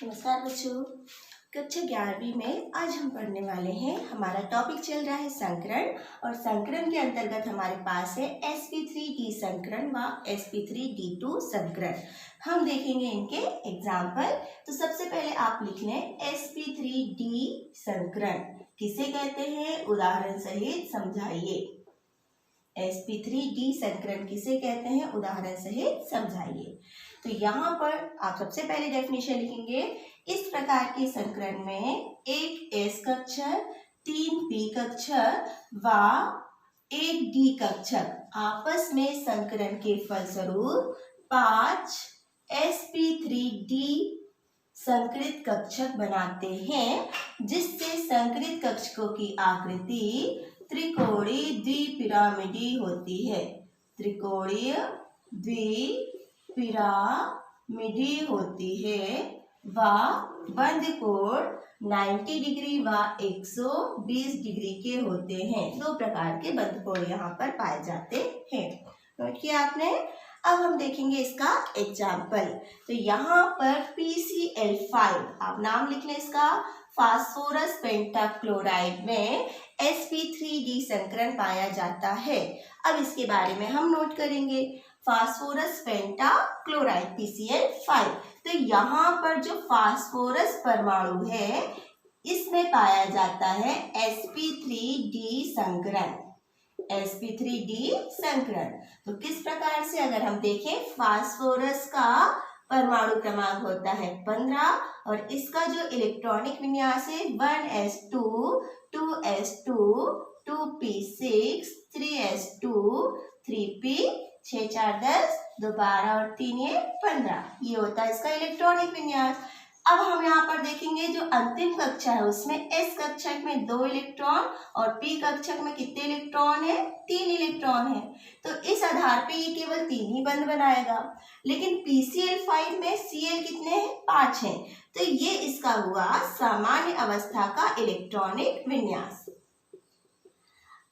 नमस्कार बच्चों। कक्षा 11वीं में आज हम पढ़ने वाले हैं। हमारा टॉपिक चल रहा है संकरण और संकरण के अंतर्गत हमारे पास है sp3d संकरण व sp3d2 संकरण। हम देखेंगे इनके एग्जाम्पल। तो सबसे पहले आप लिख लें sp3d संकरण किसे कहते हैं, उदाहरण सहित समझाइए। sp3d संकरण किसे कहते हैं, उदाहरण सहित समझाइए। तो यहाँ पर आप सबसे पहले डेफिनेशन लिखेंगे। इस प्रकार के संकरण में एक s कक्षक, 3 p कक्षक व एक d कक्षक आपस में संकरण के फलस्वरूप 5 sp3d संकरित कक्षक बनाते हैं, जिससे संकरित कक्षकों की आकृति त्रिकोणीय द्विपिरामिडी होती है। त्रिकोणीय द्विपिरामिडी होती है व बंद कोण 90 डिग्री व 120 डिग्री के होते हैं। दो प्रकार के बंद कोण यहाँ पर पाए जाते हैं। नोट किया आपने। अब हम देखेंगे इसका एग्जाम्पल। तो यहाँ पर PCl5 आप नाम लिख लें इसका, फास्फोरस पेंटाक्लोराइड में sp3d संकरण पाया जाता है। अब इसके बारे में हम नोट करेंगे। फास्फोरस पेंटाक्लोराइड PCl5, तो यहाँ पर जो फास्फोरस परमाणु है इसमें पाया जाता है sp3d संकरण। sp3d संकरण तो किस प्रकार से, अगर हम देखें, फास्फोरस का परमाणु क्रमांक होता है 15 और इसका जो इलेक्ट्रॉनिक विन्यास है 1s2 2s2 2p6 3s2 3p 6 4 10 2 12 और 3 ये 15, ये होता है इसका इलेक्ट्रॉनिक विन्यास। अब हम यहाँ पर देखेंगे जो अंतिम कक्षा है उसमें s कक्षक में 2 इलेक्ट्रॉन और p कक्षक में कितने इलेक्ट्रॉन है, 3 इलेक्ट्रॉन है। तो इस आधार पे ये केवल 3 ही बंध बनाएगा, लेकिन PCl5 में Cl कितने हैं, 5 हैं। तो ये इसका हुआ सामान्य अवस्था का इलेक्ट्रॉनिक विन्यास।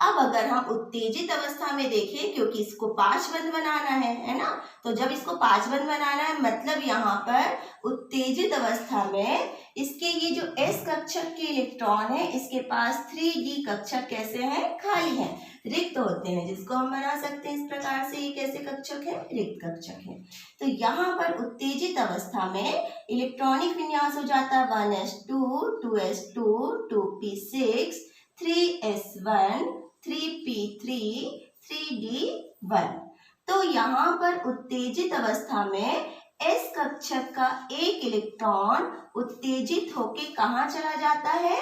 अब अगर हम उत्तेजित अवस्था में देखें, क्योंकि इसको 5 बंध बनाना है ना, तो जब इसको 5 बंध बनाना है मतलब यहाँ पर उत्तेजित अवस्था में इसके ये जो s कक्षक के इलेक्ट्रॉन है इसके पास 3d कक्षक कैसे हैं, खाली हैं, रिक्त होते हैं, जिसको हम बना सकते हैं इस प्रकार से। ये कैसे कक्षक है, रिक्त कक्षक है। तो यहाँ पर उत्तेजित अवस्था में इलेक्ट्रॉनिक विन्यास हो जाता है 1s2 2s2 2p6 3s1 3p3 3d1। तो यहाँ पर उत्तेजित अवस्था में s कक्षक का एक इलेक्ट्रॉन उत्तेजित होके कहाँ चला जाता है,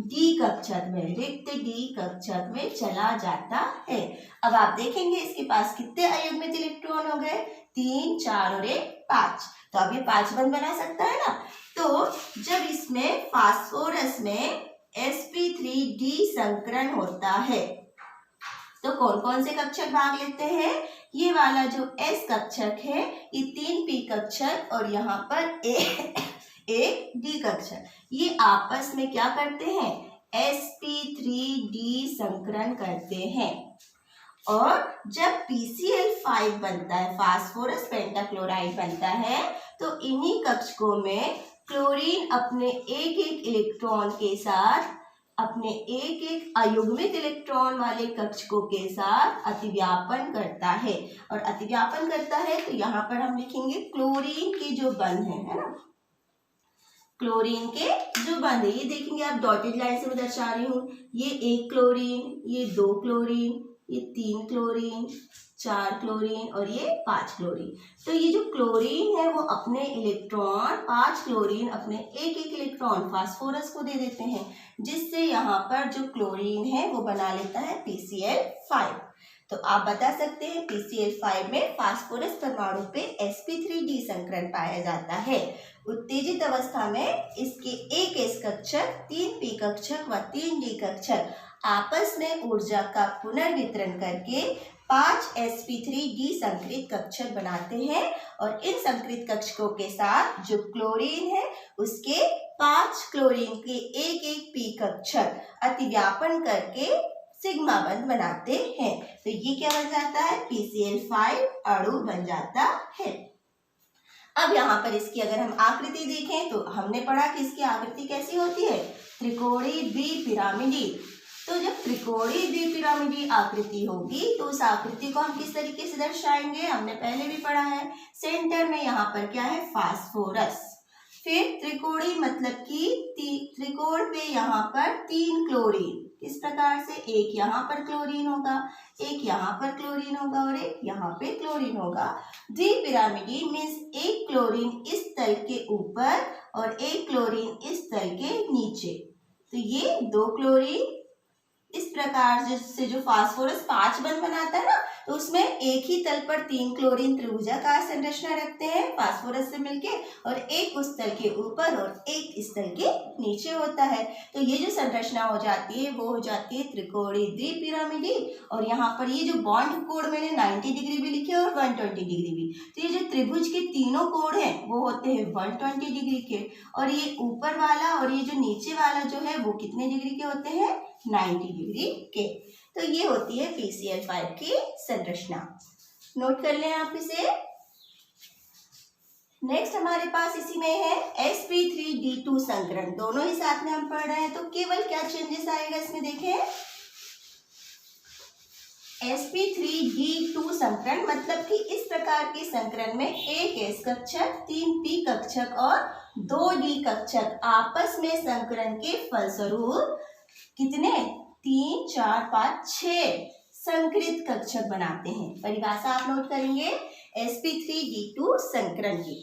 d कक्षक में, रिक्त d कक्षक में चला जाता है। अब आप देखेंगे इसके पास कितने अयुग्मित इलेक्ट्रॉन हो गए, 3 4 और 1 5। तो अब ये 5 बंध बना सकता है ना। तो जब इसमें फास्फोरस में sp3d संकरण होता है तो कौन कौन से कक्षक भाग लेते हैं, ये वाला जो s कक्षक है, ये 3p कक्षक और यहाँ पर एक d कक्षक, ये आपस में क्या करते हैं, sp3d संकरण करते हैं। और जब PCl5 बनता है, फास्फोरस पेंटाक्लोराइड बनता है, तो इन्हीं कक्षकों में क्लोरीन अपने एक एक इलेक्ट्रॉन के साथ, अपने एक एक अयुग्मित इलेक्ट्रॉन वाले कक्षकों के साथ अतिव्यापन करता है। और अतिव्यापन करता है तो यहाँ पर हम लिखेंगे क्लोरीन के जो बंध है ना, क्लोरीन के जो बंध है, ये देखेंगे आप डॉटेड लाइन से मैं दर्शा रही हूँ। ये 1 क्लोरीन, ये 2 क्लोरीन, ये 3 क्लोरीन, 4 क्लोरीन और ये 5 क्लोरीन। तो ये जो क्लोरीन है वो अपने इलेक्ट्रॉन, 5 क्लोरीन अपने एक एक इलेक्ट्रॉन फास्फोरस को दे देते हैं, जिससे यहाँ पर जो क्लोरीन है वो बना लेता है PCl5। तो आप बता सकते हैं PCl5 में फास्फोरस परमाणु पे sp3d संकरण पाया जाता है। उत्तेजित अवस्था में इसके एक s कक्षक, 3p कक्षक व 3d कक्षक आपस में ऊर्जा का पुनर्वितरण करके 5 sp3d संकरित कक्षक बनाते हैं और इन संकरित कक्षकों के साथ जो क्लोरीन है उसके 5 क्लोरीन के एक एक p कक्षक अतिव्यापन करके सिग्मा बंध बनाते हैं। तो ये क्या बन जाता है, PCl5 अणु बन जाता है। अब यहाँ पर इसकी अगर हम आकृति देखें तो हमने पढ़ा कि इसकी आकृति कैसी होती है, त्रिकोणीय द्विपिरामिडी। तो जब त्रिकोणीय द्विपिरामिडी आकृति होगी तो उस आकृति को हम किस तरीके से दर्शाएंगे, हमने पहले भी पढ़ा है। सेंटर में यहाँ पर क्या है, फास्फोरस। फिर त्रिकोणीय मतलब कि त्रिकोण पे यहाँ पर 3 क्लोरीन, इस प्रकार से एक यहाँ पर क्लोरीन होगा, एक यहाँ पर क्लोरीन होगा और एक यहाँ पे क्लोरीन होगा। द्विपिरामिडी मीन्स एक क्लोरीन इस तल के ऊपर और एक क्लोरीन इस तल के नीचे। तो ये 2 क्लोरीन इस प्रकार से जो फास्फोरस 5 बंध बनाता है ना, तो उसमें एक ही तल पर 3 क्लोरीन त्रिभुजाकार संरचना रखते हैं फास्फोरस से मिलके, और एक उस तल के ऊपर और एक इस तल के नीचे होता है। तो ये जो संरचना हो जाती है वो हो जाती है त्रिकोणीय द्विपिरामिडी। और यहाँ पर ये जो बॉन्ड कोण मैंने 90 डिग्री भी लिखे और 120 डिग्री भी, तो ये जो त्रिभुज के तीनों कोण हैं वो होते हैं 120 डिग्री के, और ये ऊपर वाला और ये जो नीचे वाला जो है वो कितने डिग्री के होते हैं, 90 डिग्री के। तो ये होती है PCl5 की संरचना। नोट कर लें आप इसे। नेक्स्ट हमारे पास इसी में है sp3d2 संकरण। दोनों ही साथ में हम पढ़ रहे हैं, तो केवल क्या चेंजेस आएगा इसमें देखें। sp3d2 संकरण मतलब कि इस प्रकार के संकरण में एक s कक्षक, 3 p कक्षक और 2 d कक्षक आपस में संकरण के फलस्वरूप कितने, 3, 4, 5, 6 संकृत कक्षक बनाते हैं। परिभाषा आप नोट करेंगे sp3d2 संकरण की।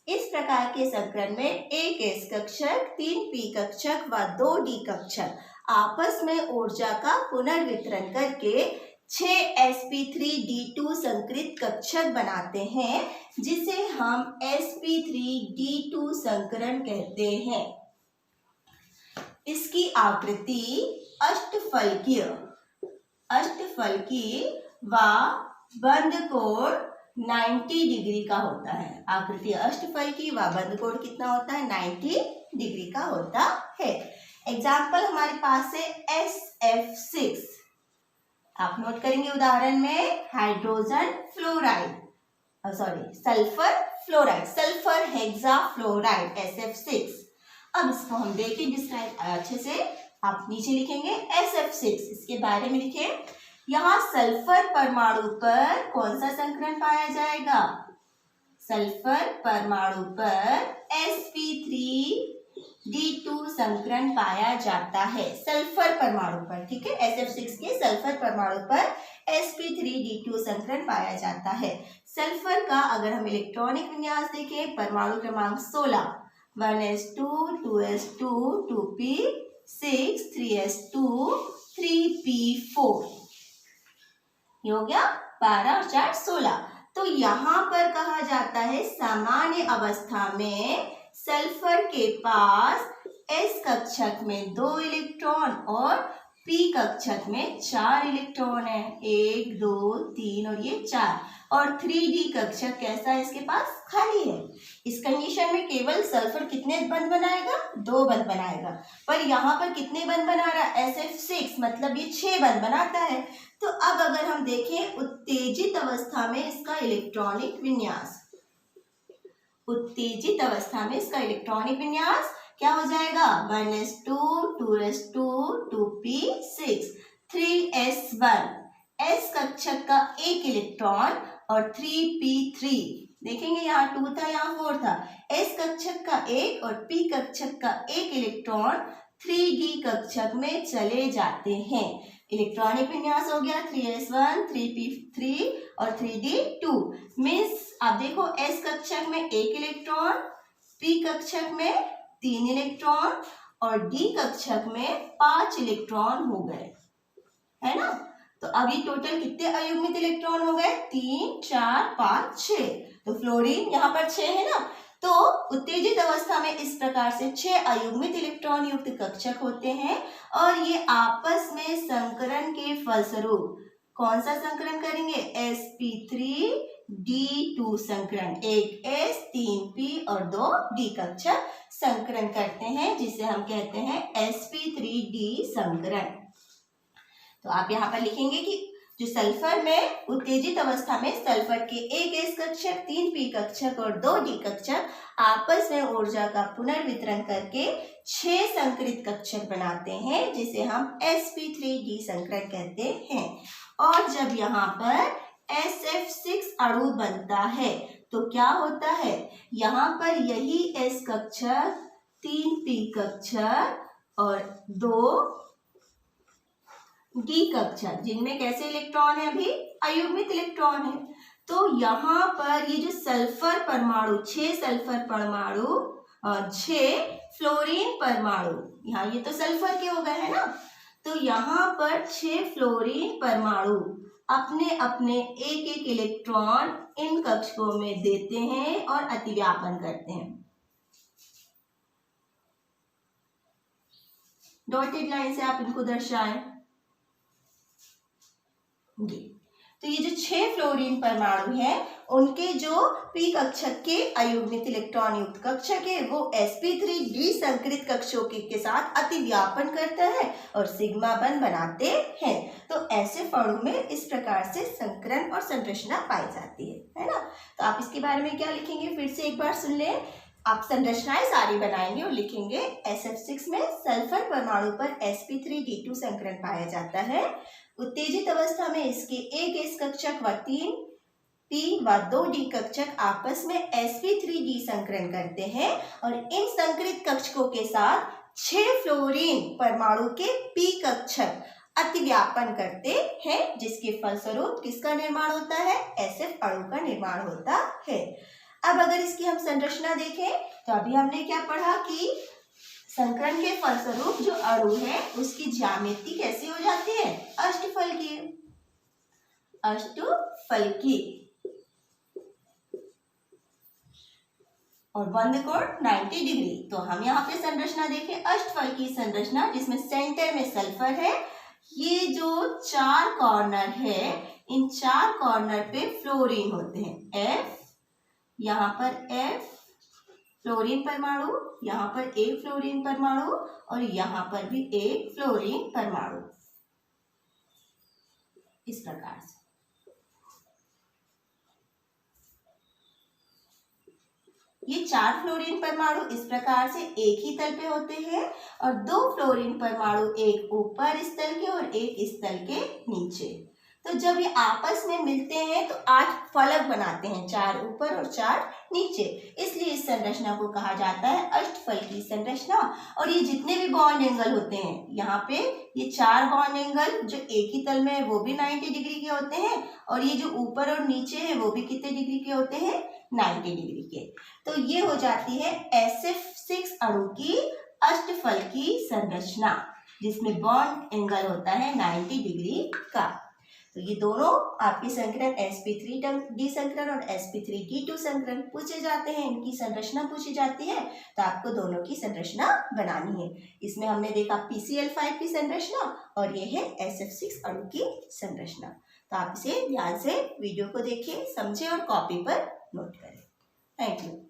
इस प्रकार के संकरण में एक s कक्षक, 3 p कक्षक व 2 d कक्षक आपस में ऊर्जा का पुनर्वितरण करके 6 sp3d2 संकृत कक्षक बनाते हैं, जिसे हम sp3d2 संकरण कहते हैं। इसकी आकृति अष्टफलकीय व बंद कोण 90 डिग्री का होता है। आकृति अष्टफलकीय व बंद कोण कितना होता है, 90 डिग्री का होता है। एग्जाम्पल हमारे पास है SF6। आप नोट करेंगे उदाहरण में hydrogen fluoride, sulphur fluoride, sulphur hexafluoride SF6। अब इसको हम देखें डिस्क्राइब अच्छे से। आप नीचे लिखेंगे SF6, इसके बारे में लिखें। यहाँ सल्फर परमाणु पर कौन सा संकरण पाया जाएगा, सल्फर परमाणु पर sp3d2 संकरण पाया जाता है, सल्फर परमाणु पर। ठीक है, SF6 के सल्फर परमाणु पर sp3d2 संकरण पाया जाता है। सल्फर का अगर हम इलेक्ट्रॉनिक विन्यास देखें, परमाणु क्रमांक 16, 1s2 2s2 2p6 3s2 3p4, ये हो गया 12 और 4 16। तो यहाँ पर कहा जाता है सामान्य अवस्था में सल्फर के पास s कक्षक में 2 इलेक्ट्रॉन और p कक्षक में 4 इलेक्ट्रॉन है, 1 2 3 और ये 4, और 3d कक्षक कैसा है, इसके पास खाली है। इस कंडीशन में केवल सल्फर कितने बंध बनाएगा, 2 बंध बनाएगा, पर यहाँ पर कितने बंध बना रहा है, SF6 मतलब ये 6 बंध बनाता है। तो अब अगर हम देखें उत्तेजित अवस्था में इसका इलेक्ट्रॉनिक विन्यास, उत्तेजित अवस्था में इसका इलेक्ट्रॉनिक विन्यास क्या हो जाएगा, 1s2 2s2 2p6 3s1, s कक्षक का 1 इलेक्ट्रॉन और 3p3, देखेंगे यहाँ 2 था यहाँ 4 था, s कक्षक का 1 और p कक्षक का 1 इलेक्ट्रॉन 3d कक्षक में चले जाते हैं। इलेक्ट्रॉनिक विन्यास हो गया 3s1 3p3 और 3d2। मीन्स आप देखो s कक्षक में 1 इलेक्ट्रॉन, p कक्षक में 3 इलेक्ट्रॉन और d कक्षक में 5 इलेक्ट्रॉन हो गए, है ना। तो अभी टोटल कितने अयुग्मित इलेक्ट्रॉन हो गए, 3 4 5 6। तो फ्लोरीन यहाँ पर 6 है ना। तो उत्तेजित अवस्था में इस प्रकार से 6 अयुग्मित इलेक्ट्रॉन युक्त कक्षक होते हैं और ये आपस में संकरण के फलस्वरूप कौन सा संकरण करेंगे, sp3d2 संकरण, एक s 3p और 2d कक्षक संकरण करते हैं, जिसे हम कहते हैं sp3d संकरण। तो आप यहाँ पर लिखेंगे कि जो सल्फर में उत्तेजित अवस्था में सल्फर के एक s कक्षक, 3 p कक्षक और 2 d कक्षक आपस में ऊर्जा का पुनर्वितरण करके 6 संकरित कक्षक बनाते हैं, जिसे हम sp3d संकरण कहते हैं। और जब यहाँ पर SF6 अणु बनता है तो क्या होता है, यहाँ पर यही s कक्षक, 3 p कक्षक और 2 d कक्षक, जिनमें कैसे इलेक्ट्रॉन है, अभी अयुग्मित इलेक्ट्रॉन है। तो यहाँ पर ये जो सल्फर परमाणु, 6 सल्फर परमाणु और 6 फ्लोरीन परमाणु, यहाँ ये तो सल्फर के हो गए है ना, तो यहाँ पर 6 फ्लोरीन परमाणु अपने अपने एक एक इलेक्ट्रॉन इन कक्षकों में देते हैं और अतिव्यापन करते हैं। डॉटेड लाइन से आप इनको दर्शाएं। तो ये जो 6 फ्लोरीन परमाणु हैं, उनके जो p कक्षक के अयुग्मित इलेक्ट्रॉन युक्त कक्षक है वो sp3d संकरित कक्षों के साथ अतिव्यापन करता है और सिग्मा बंध बनाते हैं। तो ऐसे अणु में इस प्रकार से संकरण और संरचना पाई जाती है ना। तो आप इसके बारे में क्या लिखेंगे, फिर से एक बार सुन लें। आप संरचनाएं सारी बनाएंगे और लिखेंगे SF6 में सल्फर परमाणु पर sp3d2 संकरण पाया जाता है। उत्तेजित अवस्था में इसके एक s कक्षक व 3 p व 2 d कक्षक आपस में sp3d संकरण करते हैं और इन संकरित कक्षकों के साथ 6 फ्लोरीन परमाणु के p कक्षक अतिव्यापन करते हैं, जिसके फलस्वरूप किसका निर्माण होता है, SF अणु का निर्माण होता है। अब अगर इसकी हम संरचना देखें तो अभी हमने क्या पढ़ा कि संकरण के फलस्वरूप जो अणु है उसकी ज्यामिति कैसी हो जाती है, अष्टफलकीय। और बंध कोण 90 डिग्री। तो हम यहाँ पे संरचना देखें, अष्टफलकीय संरचना जिसमें सेंटर में सल्फर है। ये जो 4 कॉर्नर है, इन 4 कॉर्नर पे फ्लोरीन होते हैं, F, यहाँ पर F फ्लोरीन परमाणु, यहाँ पर एक फ्लोरीन परमाणु और यहाँ पर भी एक फ्लोरीन परमाणु, इस प्रकार से। ये 4 फ्लोरीन परमाणु इस प्रकार से एक ही तल पे होते हैं और 2 फ्लोरीन परमाणु एक ऊपर इस तल के और एक इस तल के नीचे। तो जब ये आपस में मिलते हैं तो 8 फलक बनाते हैं, 4 ऊपर और 4 नीचे, इसलिए इस संरचना को कहा जाता है अष्टफलकीय संरचना। और ये जितने भी बॉन्ड एंगल होते हैं, यहाँ पे ये 4 बॉन्ड एंगल जो एक ही तल में है वो भी 90 डिग्री के होते हैं और ये जो ऊपर और नीचे है वो भी कितने डिग्री के होते हैं, 90 डिग्री के। तो ये हो जाती है SF6 अणु की अष्टफलकीय संरचना, जिसमें बॉन्ड एंगल होता है 90 डिग्री का। तो ये दोनों आपके संकरण sp3d संकरण और sp3d2 संकरण पूछे जाते हैं, इनकी संरचना पूछी जाती है, तो आपको दोनों की संरचना बनानी है। इसमें हमने देखा PCl5 की संरचना और ये है SF6 अणु की संरचना। तो आप इसे ध्यान से वीडियो को देखिए, समझें और कॉपी पर नोट करें। Thank you.